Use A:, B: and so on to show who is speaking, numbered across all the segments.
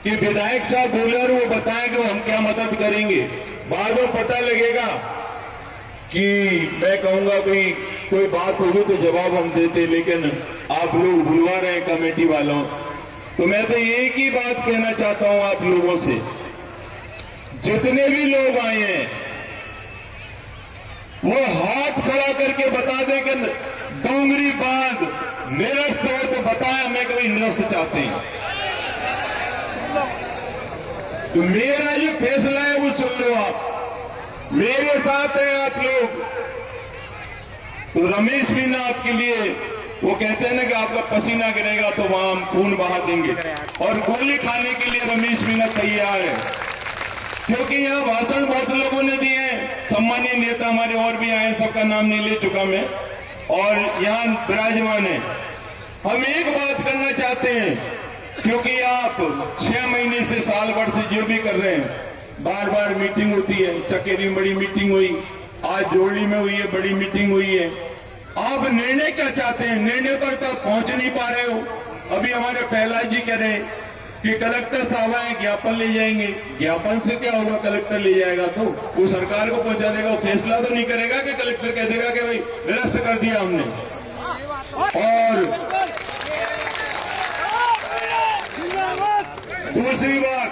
A: कि विधायक साहब बोले और वो बताएं कि हम क्या मदद करेंगे। बाद में पता लगेगा कि मैं कहूंगा भाई कोई बात होगी तो जवाब हम देते, लेकिन आप लोग भुलवा रहे हैं कमेटी वालों। तो मैं तो एक ही बात कहना चाहता हूं आप लोगों से, जितने भी लोग आए हैं वो हाथ खड़ा करके बता दें कि डोंगरी बांध निरस्त हो तो बताएं हमें कभी निरस्त चाहते हैं। तो मेरा जो फैसला है वो सुन लो आप, मेरे साथ हैं आप लोग। तो रमेश मीणा आपके लिए वो कहते हैं ना कि आपका पसीना गिरेगा तो वहां हम खून बहा देंगे, और गोली खाने के लिए रमेश मीणा तैयार है, क्योंकि यहाँ भाषण बहुत लोगों ने दिए हैं। सम्मानीय नेता हमारे और भी आए, सबका नाम नहीं ले चुका मैं, और यहाँ विराजमान है। हम एक बात करना चाहते हैं, क्योंकि आप 6 महीने से साल भर से जो भी कर रहे हैं, बार बार मीटिंग होती है। चकेरी में बड़ी मीटिंग हुई, आज जोड़ी में हुई है, बड़ी मीटिंग हुई है। आप निर्णय क्या चाहते हैं? निर्णय पर तो पहुंच नहीं पा रहे हो। अभी हमारे प्रहलाद जी कह रहे हैं कि कलेक्टर साहब आए, ज्ञापन ले जाएंगे। ज्ञापन से क्या होगा? कलेक्टर ले जाएगा तो वो सरकार को पहुंचा देगा, वो फैसला तो नहीं करेगा कि कलेक्टर कह देगा कि भाई निरस्त कर दिया हमने। और दूसरी बात,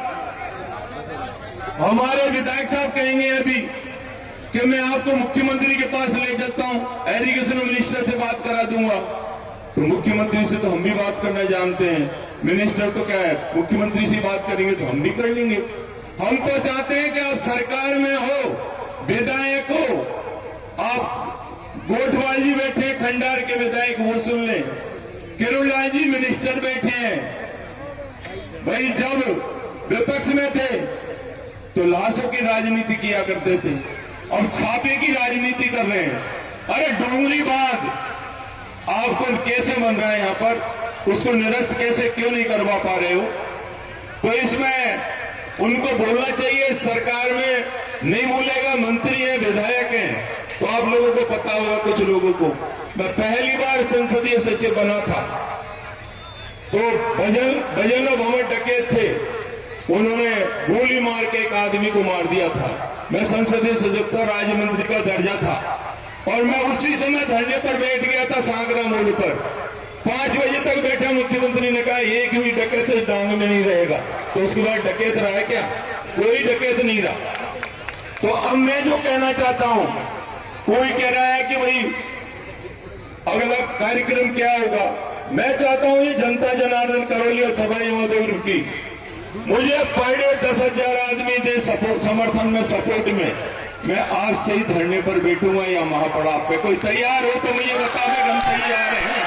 A: हमारे विधायक साहब कहेंगे अभी कि मैं आपको मुख्यमंत्री के पास ले जाता हूं, एरीगेशन मिनिस्टर से बात करा दूंगा। तो मुख्यमंत्री से तो हम भी बात करना जानते हैं, मिनिस्टर तो क्या है, मुख्यमंत्री से बात करेंगे तो हम भी कर लेंगे। हम तो चाहते हैं कि आप सरकार में हो, विधायक हो, आप गोठवाल जी बैठे हैं, खंडार के विधायक, वो सुन लें, किरोड़लाल जी मिनिस्टर बैठे हैं। भाई जब विपक्ष में थे तो लाशों की राजनीति किया करते थे, अब छापे की राजनीति कर रहे हैं। अरे डोंगरी बांध आपको कैसे बन रहा है यहाँ पर, उसको निरस्त कैसे क्यों नहीं करवा पा रहे हो? तो इसमें उनको बोलना चाहिए, सरकार में नहीं बोलेगा, मंत्री है, विधायक है। तो आप लोगों को पता होगा, कुछ लोगों को, मैं पहली बार संसदीय सचिव बना था तो बजनो भवन डकैत थे, उन्होंने गोली मार के एक आदमी को मार दिया था। मैं संसदीय सचिव था, राज्य मंत्री का दर्जा था, और मैं उसी समय धरने पर बैठ गया था सांगरा मोड़ पर। 5 बजे तक बैठा, मुख्यमंत्री ने कहा एक भी डकैत इस डांग में नहीं रहेगा। तो उसके बाद डकैत रहा है क्या? कोई डकैत नहीं रहा। तो अब मैं जो कहना चाहता हूं, कोई कह रहा है कि भाई अगला कार्यक्रम क्या होगा। मैं चाहता हूं ये जनता जनार्दन करौली और सभाई माधोपुर की, मुझे पर डे 10,000 आदमी दे समर्थन में, सपोर्ट में, मैं आज से ही धरने पर बैठूंगा या महापड़ाव पे। कोई तैयार हो तो मुझे बता दें, हम तैयार हैं।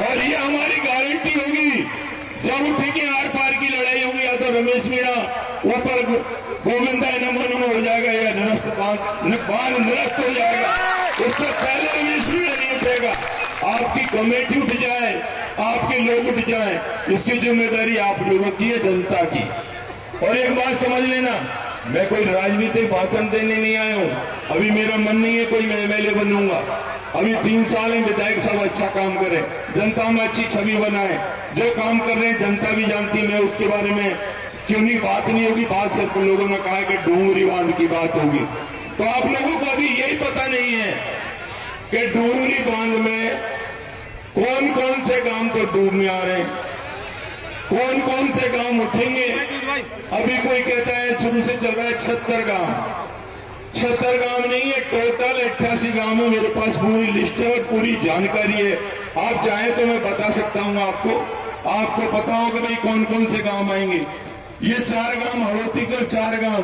A: और ये हमारी गारंटी होगी, जब उठेंगे आर पार की लड़ाई होगी, या तो रमेश मीणा ऊपर गोविंदा नमो नमो हो जाएगा, या निरस्त बांध निरस्त हो जाएगा। उससे पहले रमेश मीणा नहीं उठेगा। आपकी कमेटी उठ जाए, आपके लोग उठ जाए, इसकी जिम्मेदारी आप लोगों की है, जनता की। और एक बात समझ लेना, मैं कोई राजनीतिक भाषण देने नहीं आया हूं। अभी मेरा मन नहीं है कोई मैं एमएलए बनूंगा। अभी 3 साल में विधायक साहब अच्छा काम करें, जनता में अच्छी छवि बनाए। जो काम कर रहे हैं जनता भी जानती है, मैं उसके बारे में क्यों नहीं बात नहीं होगी। बात सिर्फ लोगों ने कहा कि डोंगरी बांध की बात होगी। तो आप लोगों को अभी यही पता नहीं है कि डोंगरी बांध में कौन कौन से गांव तो डूब में आ रहे हैं, कौन कौन से गांव उठेंगे। अभी कोई कहता है शुरू से चल रहा है 76 गांव, 76 गांव नहीं है, टोटल 88 गांव में मेरे पास पूरी लिस्ट है और पूरी जानकारी है। आप चाहें तो मैं बता सकता हूं आपको पता होगा भाई कौन कौन से गांव आएंगे। ये 4 गांव हाड़ौती के, 4 गांव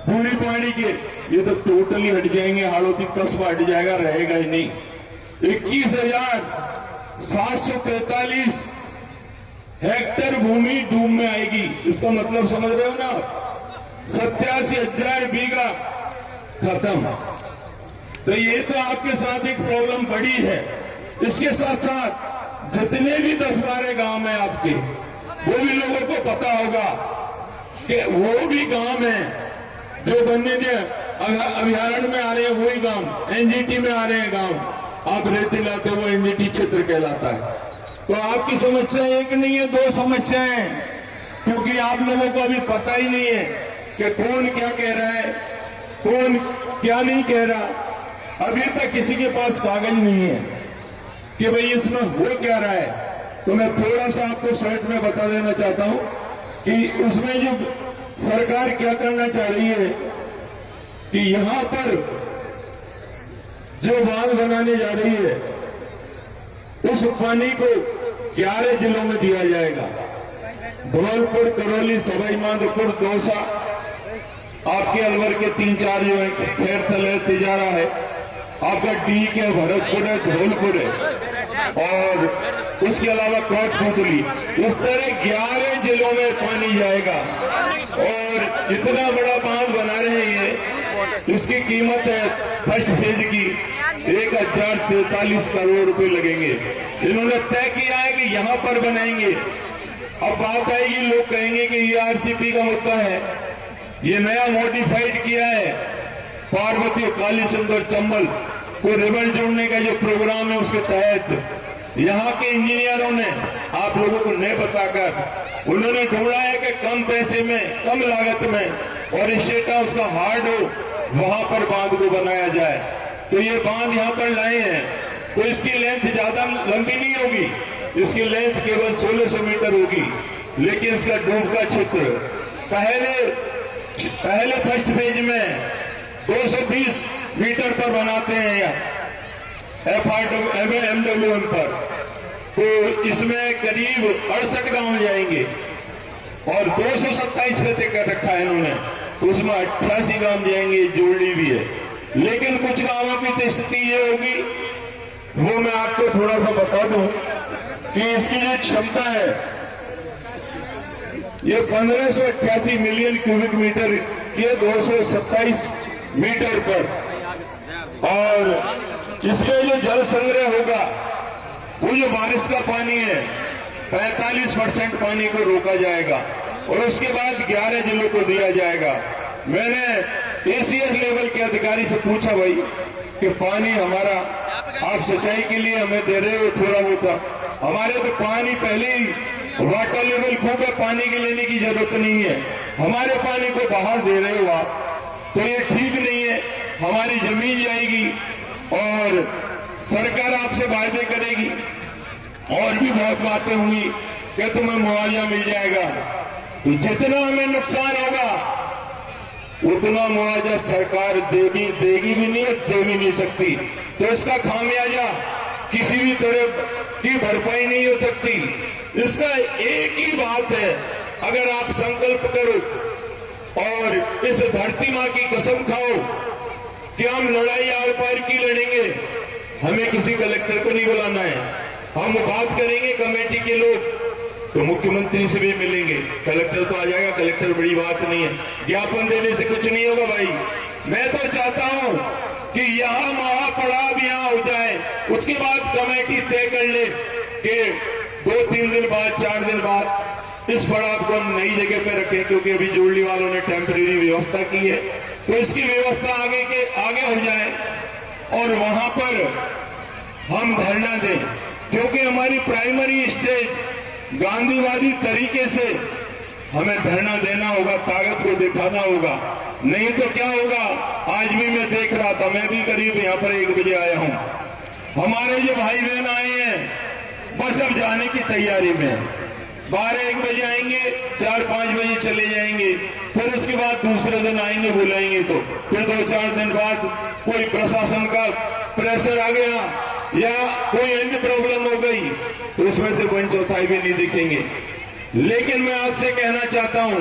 A: पूरी पानी के, ये तो टोटली हट जाएंगे। हाड़ौती कस्बा हट जाएगा, रहेगा ही नहीं। 21,743 हेक्टेयर भूमि डूब में आएगी। इसका मतलब समझ रहे हो ना? 87,000 बीघा खत्म। तो ये तो आपके साथ एक प्रॉब्लम बड़ी है। इसके साथ साथ जितने भी 10-12 गांव हैं आपके, वो भी लोगों को पता होगा कि वो भी गांव हैं जो वन्य अभयारण्य में आ रहे हैं, वही गांव एनजीटी में आ रहे हैं। गांव आप रेती लाते, वो एनजीटी क्षेत्र कहलाता है। तो आपकी समस्या एक नहीं है, दो समस्याएं हैं, क्योंकि आप लोगों को अभी पता ही नहीं है कि कौन क्या कह रहा है, कौन क्या नहीं कह रहा। अभी तक किसी के पास कागज नहीं है कि भाई इसमें हो क्या रहा है। तो मैं थोड़ा सा आपको शॉर्ट में बता देना चाहता हूं कि उसमें जो सरकार क्या करना चाह रही है कि यहां पर जो बांध बनाने जा रही है उस पानी को 11 जिलों में दिया जाएगा। धौलपुर, करौली, सवाई माधोपुर, दौसा, आपके अलवर के 3-4 जो है, खैरथल है, तिजारा है, आपका डीक है, भरतपुर है, धौलपुर है और उसके अलावा कोटपुतली। इस तरह 11 जिलों में पानी जाएगा और इतना बड़ा बांध बना रहे हैं। इसकी कीमत है फर्स्ट फेज की 1043 करोड़ रुपए लगेंगे। इन्होंने तय किया है कि यहां पर बनाएंगे। अब बात आएगी, लोग कहेंगे कि ये आरसीपी का मुद्दा है, ये नया मॉडिफाइड किया है। पार्वती, कालीसिंध और चंबल को रिवर जोड़ने का जो प्रोग्राम है उसके तहत यहाँ के इंजीनियरों ने आप लोगों को नहीं बताकर उन्होंने ढूंढा है कि कम पैसे में, कम लागत में और स्टेट हाउस का हार्ड हो वहां पर बांध को बनाया जाए। तो ये बांध यहाँ पर लाए हैं। तो इसकी लेंथ ज्यादा लंबी नहीं होगी, इसकी लेंथ केवल 1600 मीटर होगी, लेकिन इसका डूब का क्षेत्र पहले फर्स्ट फेज में 220 मीटर पर बनाते हैं एमडब्ल्यूएम पर। तो इसमें करीब 68 गांव जाएंगे और 227 पे तय कर रखा है इन्होंने। तो उसमें 88 गांव जाएंगे, जोड़ी भी है। लेकिन कुछ गांवों की तो स्थिति ये होगी, वो मैं आपको थोड़ा सा बता दूं कि इसकी जो क्षमता है ये 1588 मिलियन क्यूबिक मीटर ये 227 मीटर पर, और इसमें जो जल संग्रह होगा वो जो बारिश का पानी है 45% पानी को रोका जाएगा और उसके बाद 11 जिलों को दिया जाएगा। मैंने एसीएस लेवल के अधिकारी से पूछा भाई कि पानी हमारा आप सिंचाई के लिए हमें दे रहे हो थोड़ा बहुत, हमारे तो पानी पहले ही वाटर लेवल खूब है, पानी की लेने की जरूरत नहीं है, हमारे पानी को बाहर दे रहे हो आप, तो ये ठीक नहीं है। हमारी जमीन जाएगी और सरकार आपसे वायदे करेगी और भी बहुत बातें होंगी कि तुम्हें मुआवजा मिल जाएगा। तो जितना हमें नुकसान होगा उतना मुआवजा सरकार देगी भी नहीं, दे भी नहीं सकती। तो इसका खामियाजा किसी भी तरह की भरपाई नहीं हो सकती। इसका एक ही बात है, अगर आप संकल्प करो और इस धरती मां की कसम खाओ कि हम लड़ाई आर पार की लड़ेंगे, हमें किसी कलेक्टर को नहीं बुलाना है, हम बात करेंगे कमेटी के लोग तो मुख्यमंत्री से भी मिलेंगे, कलेक्टर तो आ जाएगा, कलेक्टर बड़ी बात नहीं है, ज्ञापन देने से कुछ नहीं होगा भाई। मैं तो चाहता हूं कि यहां महापड़ाव यहां हो जाए, उसके बाद कमेटी तय कर ले कि 2-3 दिन बाद, 4 दिन बाद इस पड़ाव को हम नई जगह पे रखें, क्योंकि अभी जोड़ने वालों ने टेम्परेरी व्यवस्था की है, तो इसकी व्यवस्था आगे हो जाए और वहां पर हम धरना दें, क्योंकि हमारी प्राइमरी स्टेज गांधीवादी तरीके से हमें धरना देना होगा, ताकत को दिखाना होगा। नहीं तो क्या होगा, आज भी मैं देख रहा था, मैं भी करीब यहाँ पर 1 बजे आया हूं, हमारे जो भाई बहन आए हैं बस अब जाने की तैयारी में, 12-1 बजे आएंगे, 4-5 बजे चले जाएंगे, फिर उसके बाद दूसरे दिन आएंगे, बुलाएंगे तो फिर 2-4 दिन बाद कोई प्रशासन का प्रेशर आ गया या कोई अन्य प्रॉब्लम हो गई तो उसमें से 1/4 भी नहीं दिखेंगे। लेकिन मैं आपसे कहना चाहता हूं,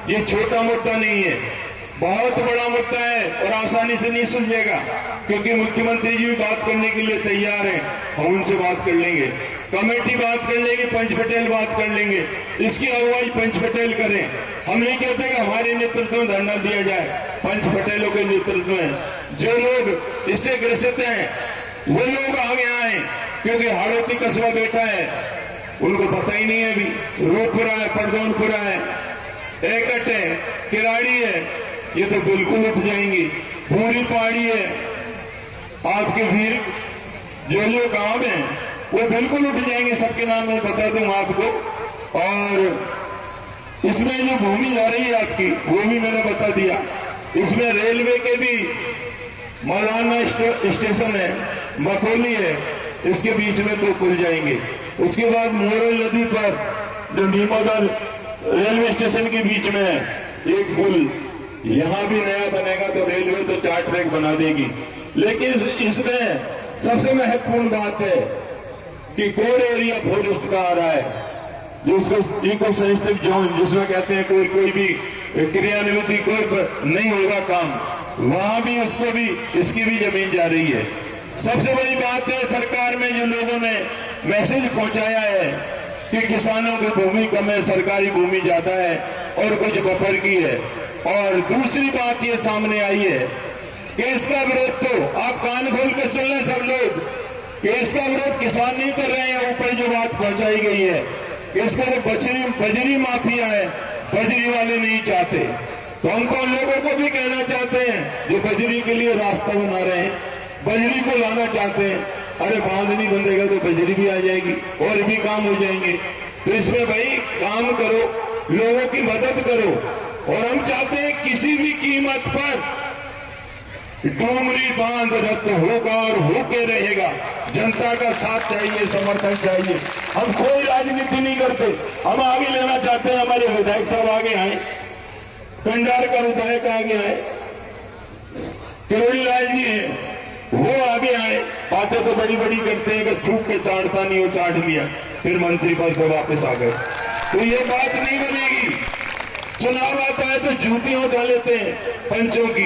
A: ये छोटा मुद्दा नहीं है, बहुत बड़ा मुद्दा है और आसानी से नहीं सुलझेगा, क्योंकि मुख्यमंत्री जी भी बात करने के लिए तैयार हैं, हम उनसे बात कर लेंगे, कमेटी बात कर लेंगे, पंच पटेल बात कर लेंगे, इसकी अगुवाई पंच पटेल करें। हम नहीं कहते कि हमारे नेतृत्व में धरना दिया जाए, पंच पटेलों के नेतृत्व में जो लोग इससे ग्रसित हैं वो लोग आगे आए, क्योंकि हाड़ौती कस्बा बैठा है, उनको पता ही नहीं है, अभी रूपपुरा है, परदौनपुरा है, एकट है, किराड़ी है, ये तो बिल्कुल उठ जाएंगी, पूरी पहाड़ी है, आपके वीर जो गांव हैं वो बिल्कुल उठ जाएंगे, सबके नाम मैं बता दूं आपको। और इसमें जो भूमि जा रही है आपकी, वो भी मैंने बता दिया। इसमें रेलवे के भी मौलाना स्टेशन है, मकोली है, इसके बीच में 2 पुल जाएंगे। उसके बाद मोरल नदी पर जो नीमोदर रेलवे स्टेशन के बीच में है एक पुल, यहां भी नया बनेगा। तो रेलवे तो 4 ट्रैक बना देगी। लेकिन इसमें सबसे महत्वपूर्ण बात है कि कोर एरिया फॉरेस्ट का आ रहा है, जिसको इको सेंसिटिव जोन जिसमें कहते हैं कोई भी क्रियान्वित कोई नहीं होगा काम, वहां भी उसको भी इसकी भी जमीन जा रही है। सबसे बड़ी बात है सरकार में जो लोगों ने मैसेज पहुंचाया है कि किसानों की भूमि कम है, सरकारी भूमि ज्यादा है और कुछ बफर की है। और दूसरी बात ये सामने आई है कि इसका विरोध, तो आप कान खोल के सुन लें सब लोग, कि इसका विरोध किसान नहीं कर रहे हैं। ऊपर जो बात पहुंचाई गई है कि इसका जो बजरी माफिया है, बजरी वाले नहीं चाहते। तो हम तो उन लोगों को भी कहना चाहते हैं जो बजरी के लिए रास्ता बना रहे हैं, बजरी को लाना चाहते हैं, अरे बांध नहीं बंधेगा तो बजरी भी आ जाएगी और भी काम हो जाएंगे। तो इसमें भाई काम करो, लोगों की मदद करो। और हम चाहते हैं किसी भी कीमत पर डोंगरी बांध रद्द होगा और होके रहेगा। जनता का साथ चाहिए, समर्थन चाहिए। हम कोई राजनीति नहीं करते, हम आगे लेना चाहते हैं। हमारे विधायक साहब आगे आए, कंडार का विधायक आगे आए, किरोड़ी लाल जी हैं, वो आगे आए। बातें तो बड़ी बड़ी करते हैं कि थूक के चाटता नहीं, वो चाट लिया, फिर मंत्री पद पे वापस आ गए। तो ये बात नहीं बनेगी। चुनाव आता है तो जूतियां उठा लेते हैं पंचों की।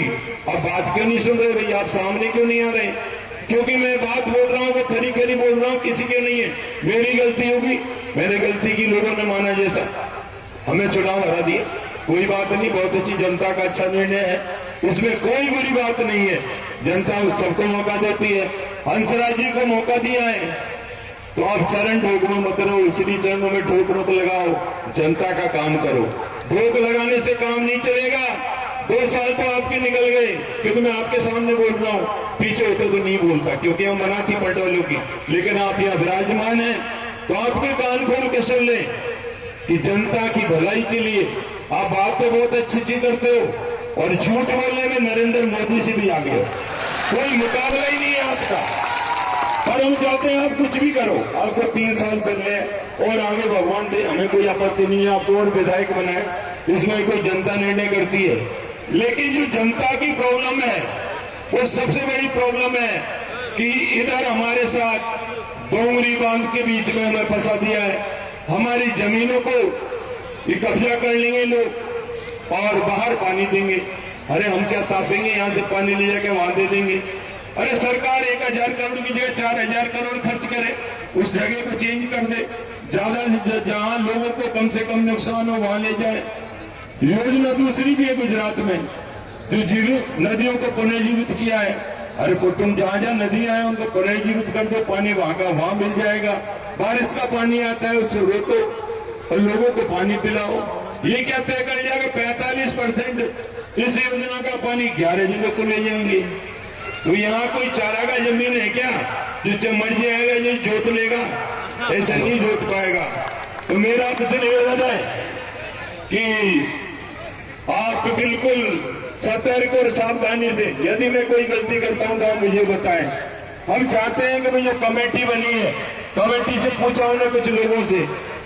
A: अब बात क्यों नहीं सुन रहे भाई, आप सामने क्यों नहीं आ रहे? क्योंकि मैं बात बोल रहा हूं वो खरी खरी बोल रहा हूं, किसी के नहीं है। मेरी गलती होगी, मैंने गलती की, लोगों ने माना जैसा, हमें चुनाव हरा दिए, कोई बात नहीं। बहुत अच्छी, जनता का अच्छा निर्णय है, इसमें कोई बुरी बात नहीं है। जनता सबको मौका देती है, हंसराज जी को मौका दिया है। तो आप चरण ठोकरो मत रहो, इसलिए चरणों में ठोकरो तो लगाओ, जनता का काम करो। ठोक लगाने से काम नहीं चलेगा। 2 साल तो आपके निकल गए, क्योंकि मैं आपके सामने बोल रहा हूं, पीछे होते तो नहीं बोलता, क्योंकि हम मना थी पटवालों की। लेकिन आप यहाँ विराजमान हैं तो आपके कान खोल के सुन ले कि जनता की भलाई के लिए आप बात तो बहुत अच्छी चीज करते हो, और झूठ बोलने में नरेंद्र मोदी से भी आगे हो, कोई मुकाबला ही नहीं है आपका। पर हम चाहते हैं आप कुछ भी करो, आपको 3 साल मिले और आगे भगवान दे, हमें कोई आपत्ति नहीं है, आपको और विधायक बनाए, इसमें कोई जनता निर्णय करती है। लेकिन जो जनता की प्रॉब्लम है, वो सबसे बड़ी प्रॉब्लम है कि इधर हमारे साथ डोंगरी बांध के बीच में हमें फंसा दिया है। हमारी जमीनों को ये कब्जा कर लेंगे लोग और बाहर पानी देंगे। अरे हम क्या तापेंगे, यहाँ से पानी ले जाके वहां दे देंगे। अरे सरकार 1000 करोड़ की जगह 4000 करोड़ खर्च करे, उस जगह को चेंज कर दे, ज्यादा से जहां लोगों को कम से कम नुकसान हो वहां ले जाए। योजना दूसरी भी है गुजरात में, जो नदियों को पुनर्जीवित किया है। अरे तुम जहां जहां नदियां हैं उनको पुनर्जीवित कर दो, पानी वहां का वहां मिल जाएगा। बारिश का पानी आता है उससे रोको और लोगों को पानी पिलाओ। ये क्या तय कर जाएगा 45% इस योजना का पानी 11 जिलों को ले जाएंगे। तो यहाँ कोई चारागाह जमीन है क्या जो चमड़ जाएगा, जो जोत लेगा? ऐसा नहीं जोत पाएगा। तो मेरा आपसे निवेदन है कि आप बिल्कुल सतर्क और सावधानी से, यदि मैं कोई गलती करता हूं तो आप मुझे बताएं। हम चाहते हैं कि जो कमेटी बनी है, कमेटी से पूछा उन्हें कुछ लोगों से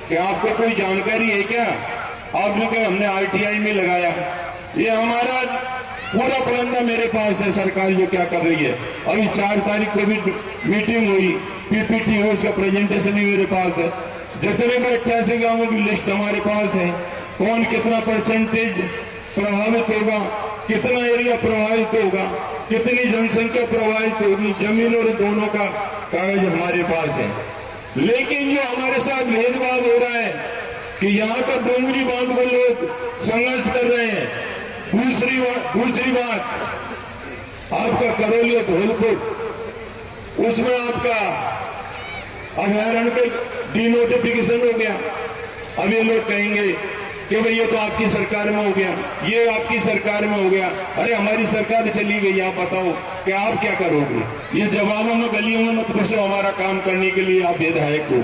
A: कि आपको कोई जानकारी है क्या? आपने कहा हमने आरटीआई में लगाया। ये हमारा पूरा प्रबंधन मेरे पास है, सरकार जो क्या कर रही है। अभी 4 तारीख को भी मीटिंग हुई, पीपीटी हुई, उसका प्रेजेंटेशन भी मेरे पास है। जितने भी 88 गांवों की लिस्ट हमारे पास है, कौन कितना परसेंटेज प्रभावित होगा, कितना एरिया प्रभावित होगा, कितनी जनसंख्या प्रभावित होगी, जमीन और दोनों का कागज हमारे पास है। लेकिन जो हमारे साथ भेदभाव हो रहा है कि यहाँ पर डोंगरी बांध को लोग संघर्ष कर रहे हैं। दूसरी बात, आपका करौली और धौलपुर, उसमें आपका अभयारण्य का डिनोटिफिकेशन हो गया। अब ये लोग कहेंगे कि भाई ये तो आपकी सरकार में हो गया, ये आपकी सरकार में हो गया। अरे हमारी सरकार चली गई, आप बताओ कि आप क्या करोगे? ये जवाबों में गलियों में मत घुसो, हमारा काम करने के लिए आप विधायक हो।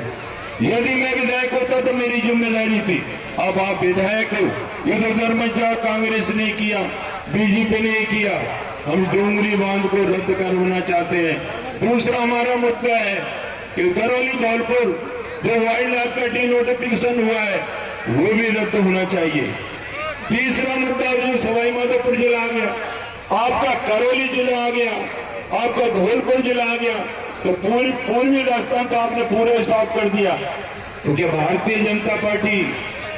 A: यदि मैं विधायक होता तो मेरी जिम्मेदारी थी। अब आप विधायक हो, इधर उधर मत जाओ, कांग्रेस ने किया, बीजेपी ने किया। हम डोंगरी बांध को रद्द करवाना चाहते हैं। दूसरा हमारा मुद्दा है कि करौली धौलपुर जो वाइल्ड लाइफ का डिनोटिफिकेशन हुआ है वो भी रद्द होना चाहिए। तीसरा मुद्दा जो सवाई माधोपुर जिला आ गया, आपका करौली जिला आ गया, आपका धौलपुर जिला आ गया, तो पूर्वी राजस्थान का आपने पूरा हिसाब कर दिया। तो क्या भारतीय जनता पार्टी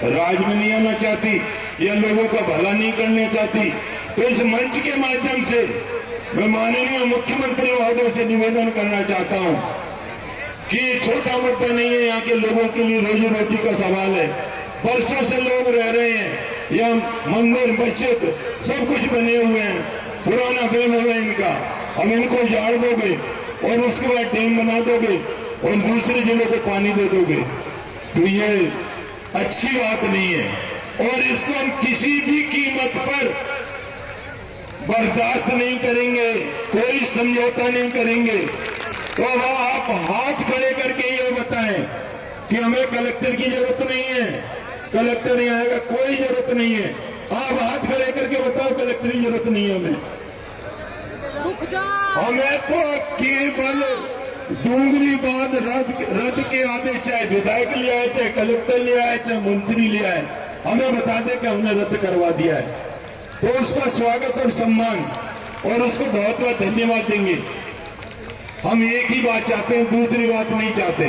A: राज में नहीं आना चाहती या लोगों का भला नहीं करना चाहती? तो इस मंच के माध्यम से मैं माननीय मुख्यमंत्री महोदय से निवेदन करना चाहता हूं कि छोटा मुद्दा नहीं है, यहाँ के लोगों के लिए रोजी रोटी का सवाल है। वर्षों से लोग रह रहे हैं, यहाँ मंदिर मस्जिद सब कुछ बने हुए हैं, पुराना बेम है इनका। अब इनको उजाड़ दोगे और उसके बाद डैम बना दोगे और दूसरे जिलों को पानी दे दोगे, तो ये अच्छी बात नहीं है और इसको हम किसी भी कीमत पर बर्दाश्त नहीं करेंगे, कोई समझौता नहीं करेंगे। तो अब आप हाथ खड़े करके ये बताएं कि हमें कलेक्टर की जरूरत नहीं है, कलेक्टर नहीं आएगा, कोई जरूरत नहीं है। आप हाथ खड़े करके बताओ कलेक्टर की जरूरत नहीं है हमें तो केवल डोंगरी बांध रद्द के आदेश, चाहे विधायक ले आए, चाहे कलेक्टर ले आए, चाहे मंत्री ले आए, हमें बता दे कि हमने रद्द करवा दिया है, तो उसका स्वागत और सम्मान और उसको बहुत बहुत धन्यवाद देंगे। हम एक ही बात चाहते हैं, दूसरी बात नहीं चाहते।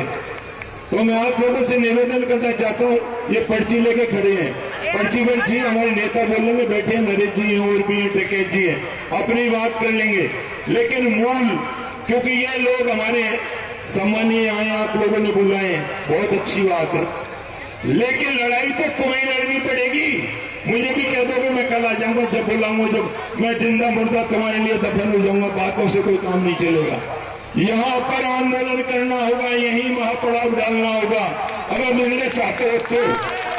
A: तो मैं आप लोगों से निवेदन करना चाहता हूँ, ये पर्ची लेके खड़े हैं, पर्ची हमारे नेता बोलेंगे, बैठे हैं, नरेश जी हैं और भी टिकैत जी हैं, अपनी बात कर लेंगे। लेकिन मूल, क्योंकि ये लोग हमारे सम्मानीय आए, आप लोगों ने बुलाए, बहुत अच्छी बात है, लेकिन लड़ाई तो तुम्हें लड़नी पड़ेगी। मुझे भी कह दोगे मैं कल आ जाऊंगा, जब बुलाऊंगा, जब मैं जिंदा मुर्दा तुम्हारे लिए दफन हो जाऊंगा, बातों से कोई काम नहीं चलेगा। यहाँ पर आंदोलन करना होगा, यही महापड़ाव डालना होगा। अगर मिलने चाहते हो तो,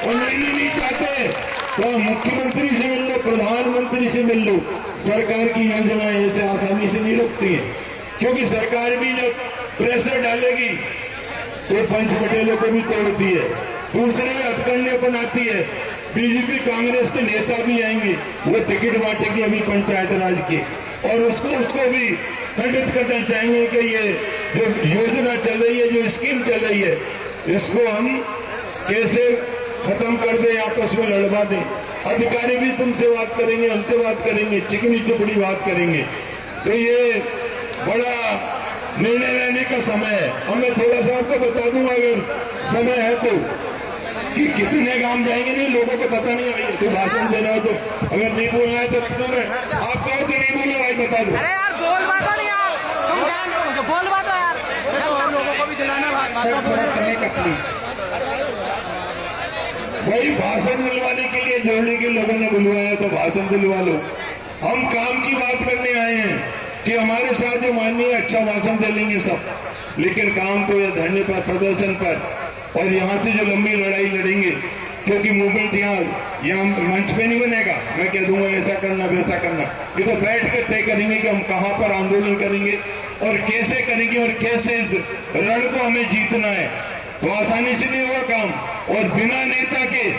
A: और नहीं चाहते तो मुख्यमंत्री से मिल लो, प्रधानमंत्री से मिल लो। सरकार की योजनाएं ऐसे आसानी से नहीं रुकती है, क्योंकि सरकार भी जब प्रेशर डालेगी तो पंच पटेलों को भी तोड़ती है, दूसरे में हथकंडे बनाती है। बीजेपी कांग्रेस के नेता भी आएंगे, वो टिकट बांटेंगे अभी पंचायत राज के, और उसको भी खंडित करना चाहेंगे कि ये जो योजना चल रही है, जो स्कीम चल रही है, इसको हम कैसे खत्म कर दें, आपस में लड़वा दें। अधिकारी भी तुमसे बात करेंगे, हमसे बात करेंगे, चिकनी चुपड़ी बात करेंगे। तो ये बड़ा निर्णय लेने का समय है। अब मैं थोड़ा सा आपको बता दूंगा, अगर समय है तो, कि कितने काम जाएंगे, नहीं लोगों को पता नहीं है। तो भाषण देना है तो, अगर नहीं बोलना है तो रख दो, मैं आप कहो तो नहीं बोलो भाई, बता दो।
B: अरे यार बोल बात नहीं यार, तुम बोल बात यार, और लोगों को भी दिलाना सर, थोड़ा समय का प्लीज।
A: भाई भाषण दिलवाने के लिए जोड़ने के लोगों ने बुलवाया तो भाषण दिलवा लो। हम काम की बात करने आए हैं कि हमारे साथ जो माननीय अच्छा भाषण दे लेंगे सब, लेकिन काम तो ये धरने पर, प्रदर्शन पर, और यहाँ से जो लंबी लड़ाई लड़ेंगे, क्योंकि मूवमेंट यहाँ मंच पे नहीं बनेगा। मैं कह दूंगा ऐसा करना वैसा करना, ये तो बैठ कर तय करेंगे कि हम कहाँ पर आंदोलन करेंगे और कैसे करेंगे और कैसे इस रण को हमें जीतना है। तो आसानी से नहीं होगा काम, और बिना नेता के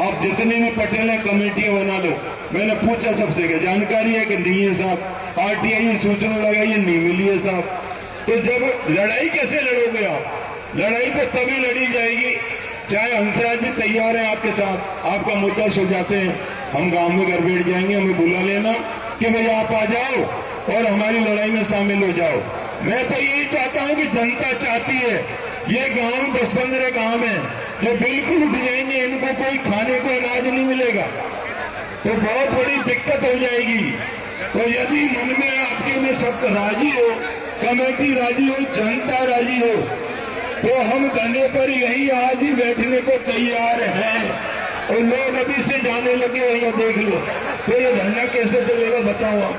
A: आप जितने भी पटेल हैं कमेटियां बना लो। मैंने पूछा सबसे कि जानकारी है कि नहीं है साहब, आरटीआई सूचना लगाई नहीं मिली है साहब। तो जब लड़ाई कैसे लड़ोगे आप? लड़ाई तो तभी लड़ी जाएगी चाहे हंसराज जी तैयार हैं आपके साथ, आपका मुद्दा सुलझाते हैं, हम गांव में घर बैठ जाएंगे, हमें बुला लेना कि भाई आप आ जाओ और हमारी लड़ाई में शामिल हो जाओ। मैं तो यही चाहता हूं कि जनता चाहती है, ये गांव 10-15 गांव है जो बिल्कुल उठ जाएंगे, इनको कोई खाने को अनाज नहीं मिलेगा, तो बहुत बड़ी दिक्कत हो जाएगी। तो यदि मन में आपके में सब राजी हो, कमेटी राजी हो, जनता राजी हो, तो हम धरने पर यही आज ही बैठने को तैयार हैं। और लोग अभी से जाने लगे, भैया देख लो, तो ये धरना कैसे चलेगा बताओ आप?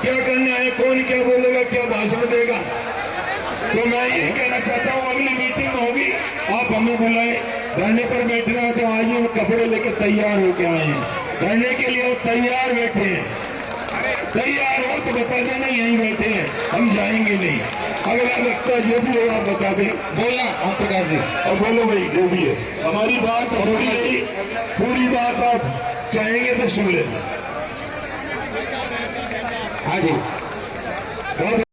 A: क्या करना है, कौन क्या बोलेगा, क्या भाषण देगा? तो मैं ये कहना चाहता हूँ, अगली मीटिंग होगी, आप हमें बुलाएं, धरने पर बैठना है तो आज ही कपड़े लेके तैयार होके आए हैं, करने के लिए वो तैयार बैठे हैं। तैयार हो तो बता देना यहीं बैठे हैं, हम जाएंगे नहीं। अगला लगता जो भी हो आप बता दें।
C: बोलना ओम प्रकाश जी।
A: और बोलो भाई जो भी है, हमारी बात पूरी नहीं, पूरी बात आप चाहेंगे तो सुन लेना।
C: हाँ जी।
A: बहुत